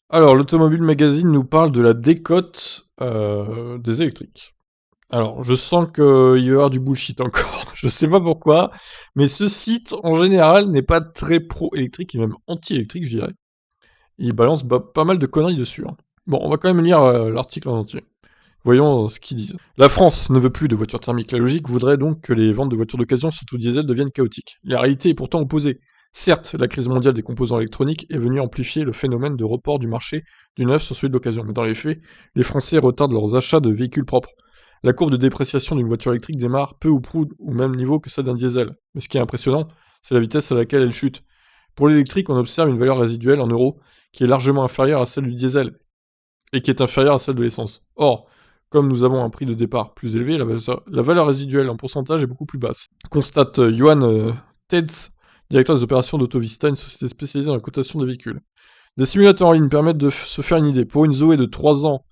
Alors, l'Automobile Magazine nous parle de la décote des électriques. Alors, je sens qu'il va y avoir du bullshit encore. Je sais pas pourquoi, mais ce site, en général, n'est pas très pro-électrique, et même anti-électrique, je dirais. Il balance pas mal de conneries dessus, hein. Bon, on va quand même lire l'article en entier. Voyons ce qu'ils disent. La France ne veut plus de voitures thermiques. La logique voudrait donc que les ventes de voitures d'occasion, surtout diesel, deviennent chaotiques. La réalité est pourtant opposée. Certes, la crise mondiale des composants électroniques est venue amplifier le phénomène de report du marché du neuf sur celui de l'occasion, mais dans les faits, les Français retardent leurs achats de véhicules propres. La courbe de dépréciation d'une voiture électrique démarre peu ou prou au même niveau que celle d'un diesel. Mais ce qui est impressionnant, c'est la vitesse à laquelle elle chute. Pour l'électrique, on observe une valeur résiduelle en euros qui est largement inférieure à celle du diesel, et qui est inférieure à celle de l'essence. Or, comme nous avons un prix de départ plus élevé, la valeur résiduelle en pourcentage est beaucoup plus basse. Constate Johan Tedz, directeur des opérations d'Autovista, une société spécialisée dans la cotation des véhicules. Des simulateurs en ligne permettent de se faire une idée. Pour une Zoé de 3 ans,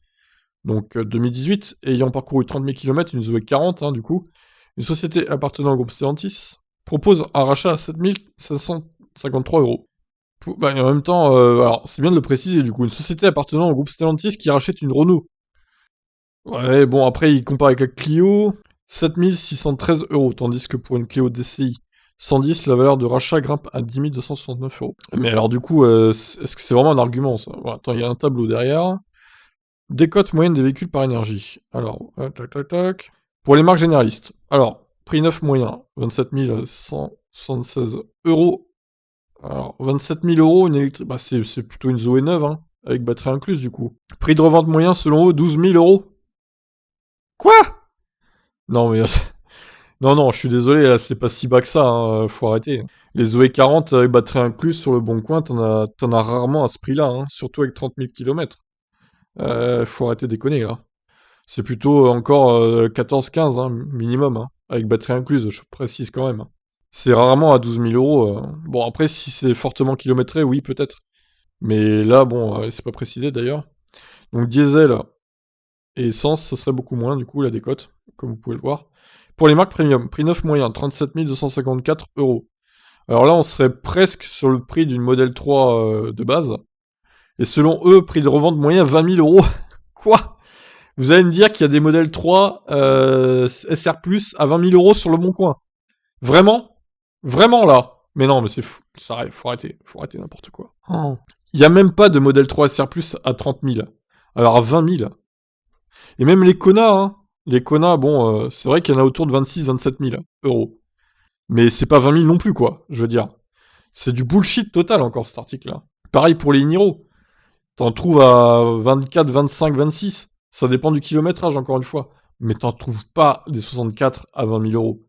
donc 2018, ayant parcouru 30 000 km, une Zoé 40, du coup, une société appartenant au groupe Stellantis propose un rachat à 7 553 euros. Bah, et en même temps, alors c'est bien de le préciser du coup, une société appartenant au groupe Stellantis qui rachète une Renault. Ouais, bon, après, il compare avec la Clio, 7 613 euros, tandis que pour une Clio DCI 110, la valeur de rachat grimpe à 10 269 euros. Mais alors, du coup, est-ce que c'est vraiment un argument, ça? Bon, attends, il y a un tableau derrière. Décote moyenne des véhicules par énergie. Alors, tac, tac, tac. Pour les marques généralistes. Alors, prix neuf moyen, 27 176 euros. Alors, 27 000 euros, une électrique, bah, c'est plutôt une Zoé neuve, hein, avec batterie incluse, du coup. Prix de revente moyen, selon eux, 12 000 euros. Quoi? Non, mais non, non, je suis désolé, là, c'est pas si bas que ça, hein, faut arrêter. Les Zoé 40 avec batterie incluse sur le bon coin, t'en as rarement à ce prix-là, hein, surtout avec 30 000 km. Faut arrêter de déconner, là. C'est plutôt encore 14-15, hein, minimum, hein, avec batterie incluse, je précise quand même, hein. C'est rarement à 12 000 euros. Bon, après, si c'est fortement kilométré, oui, peut-être. Mais là, bon, c'est pas précisé d'ailleurs. Donc diesel et essence, ça serait beaucoup moins, du coup, la décote, comme vous pouvez le voir. Pour les marques premium, prix neuf moyen, 37 254 euros. Alors là, on serait presque sur le prix d'une Model 3 de base. Et selon eux, prix de revente moyen, 20 000 euros. Quoi? Vous allez me dire qu'il y a des Model 3 SR+, à 20 000 euros sur le bon coin. Vraiment? Vraiment, là? Mais non, mais c'est fou. Ça arrive, faut arrêter n'importe quoi. Oh. Il y a même pas de Model 3 SR+, à 30 000. Alors à 20 000. Et même les Kona, hein. Les Kona, bon, c'est vrai qu'il y en a autour de 26-27 000 euros. Mais c'est pas 20 000 non plus, quoi, je veux dire. C'est du bullshit total encore, cet article-là. Pareil pour les Niro. T'en trouves à 24, 25, 26. Ça dépend du kilométrage, encore une fois. Mais t'en trouves pas des 64 à 20 000 euros.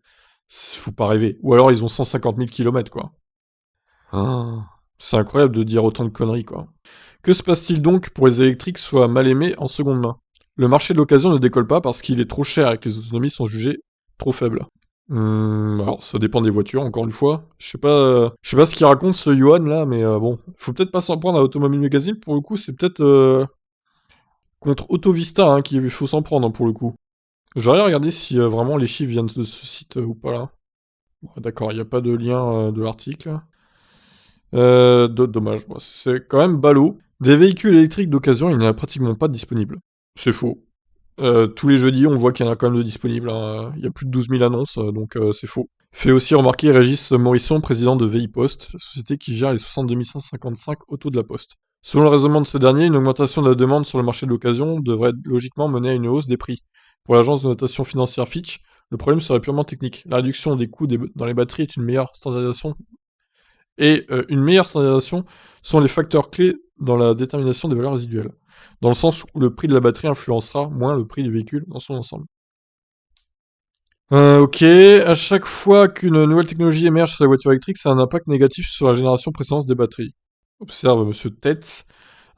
Faut pas rêver. Ou alors ils ont 150 000 kilomètres, quoi. Ah. C'est incroyable de dire autant de conneries, quoi. Que se passe-t-il donc pour les électriques soient mal aimés en seconde main? Le marché de l'occasion ne décolle pas parce qu'il est trop cher et que les autonomies sont jugées trop faibles. Alors ça dépend des voitures, encore une fois. Je sais pas ce qu'il raconte ce Johan là, mais bon, faut peut-être pas s'en prendre à Automobile Magazine. Pour le coup, c'est peut-être contre Autovista hein, qu'il faut s'en prendre hein, pour le coup. J'aurais regardé si vraiment les chiffres viennent de ce site ou pas là. Bon, d'accord, il n'y a pas de lien de l'article. Dommage, bon, c'est quand même ballot. Des véhicules électriques d'occasion, il n'y en a pratiquement pas de disponibles. C'est faux. Tous les jeudis, on voit qu'il y en a quand même de disponibles, hein. Il y a plus de 12 000 annonces, donc c'est faux. Fait aussi remarquer Régis Morisson, président de VI Post, la société qui gère les 62 155 autos de la Poste. Selon le raisonnement de ce dernier, une augmentation de la demande sur le marché de l'occasion devrait logiquement mener à une hausse des prix. Pour l'agence de notation financière Fitch, le problème serait purement technique. La réduction des coûts dans les batteries est une meilleure standardisation une meilleure standardisation sont les facteurs clés dans la détermination des valeurs résiduelles, dans le sens où le prix de la batterie influencera moins le prix du véhicule dans son ensemble. Ok, à chaque fois qu'une nouvelle technologie émerge sur la voiture électrique, ça a un impact négatif sur la génération précédente des batteries. Observe Monsieur Tetz.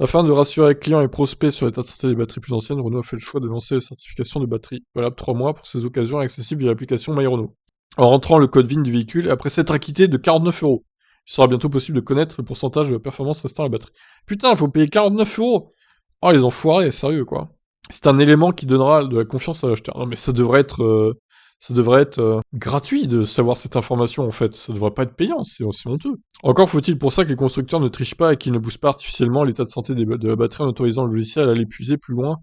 Afin de rassurer les clients et prospects sur l'état de santé des batteries plus anciennes, Renault a fait le choix de lancer la certification de batterie, valable 3 mois pour ces occasions accessible via l'application MyRenault. En rentrant le code VIN du véhicule et après s'être acquitté de 49 euros. Il sera bientôt possible de connaître le pourcentage de la performance restant à la batterie. Putain, il faut payer 49 euros. Oh, les enfoirés, sérieux, quoi. C'est un élément qui donnera de la confiance à l'acheteur. Non, mais ça devrait être Ça devrait être gratuit de savoir cette information, en fait. Ça devrait pas être payant, c'est honteux. Encore faut-il pour ça que les constructeurs ne trichent pas et qu'ils ne boostent pas artificiellement l'état de santé de la batterie en autorisant le logiciel à l'épuiser plus loin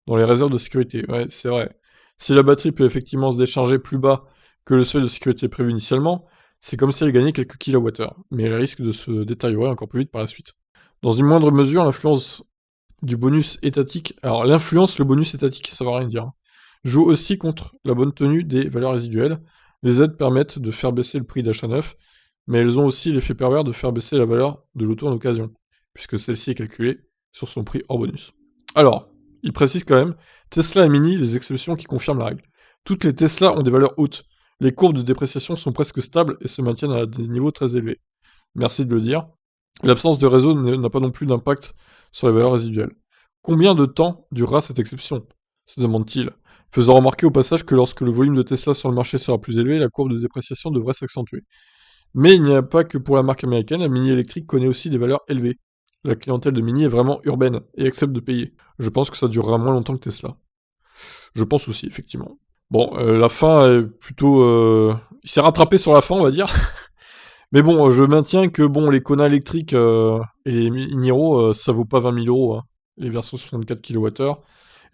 dans les réserves de sécurité. Ouais, c'est vrai. Si la batterie peut effectivement se décharger plus bas que le seuil de sécurité prévu initialement, c'est comme si elle gagnait quelques kilowattheures, mais elle risque de se détériorer encore plus vite par la suite. Dans une moindre mesure, l'influence du bonus étatique, alors l'influence, le bonus étatique, ça va rien dire, hein, joue aussi contre la bonne tenue des valeurs résiduelles. Les aides permettent de faire baisser le prix d'achat neuf, mais elles ont aussi l'effet pervers de faire baisser la valeur de l'auto en occasion, puisque celle-ci est calculée sur son prix hors bonus. Alors, il précise quand même, Tesla et Mini, les exceptions qui confirment la règle. Toutes les Tesla ont des valeurs hautes. Les courbes de dépréciation sont presque stables et se maintiennent à des niveaux très élevés. Merci de le dire. L'absence de réseau n'a pas non plus d'impact sur les valeurs résiduelles. Combien de temps durera cette exception se demande-t-il, faisant remarquer au passage que lorsque le volume de Tesla sur le marché sera plus élevé, la courbe de dépréciation devrait s'accentuer. Mais il n'y a pas que pour la marque américaine, la Mini électrique connaît aussi des valeurs élevées. La clientèle de Mini est vraiment urbaine et accepte de payer. Je pense que ça durera moins longtemps que Tesla. Je pense aussi, effectivement. Bon, la fin est plutôt... Il s'est rattrapé sur la fin, on va dire. Mais bon, je maintiens que bon, les Kona électriques et les Niro, ça vaut pas 20 000 euros, hein, les versions 64 kWh.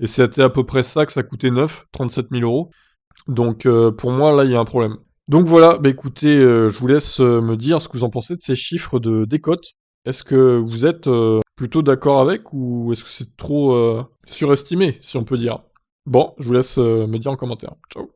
Et c'était à peu près ça que ça coûtait neuf, 37 000 euros. Donc pour moi, là, il y a un problème. Donc voilà, bah écoutez, je vous laisse me dire ce que vous en pensez de ces chiffres de décote. Est-ce que vous êtes plutôt d'accord avec ou est-ce que c'est trop surestimé, si on peut dire? Bon, je vous laisse me dire en commentaire. Ciao.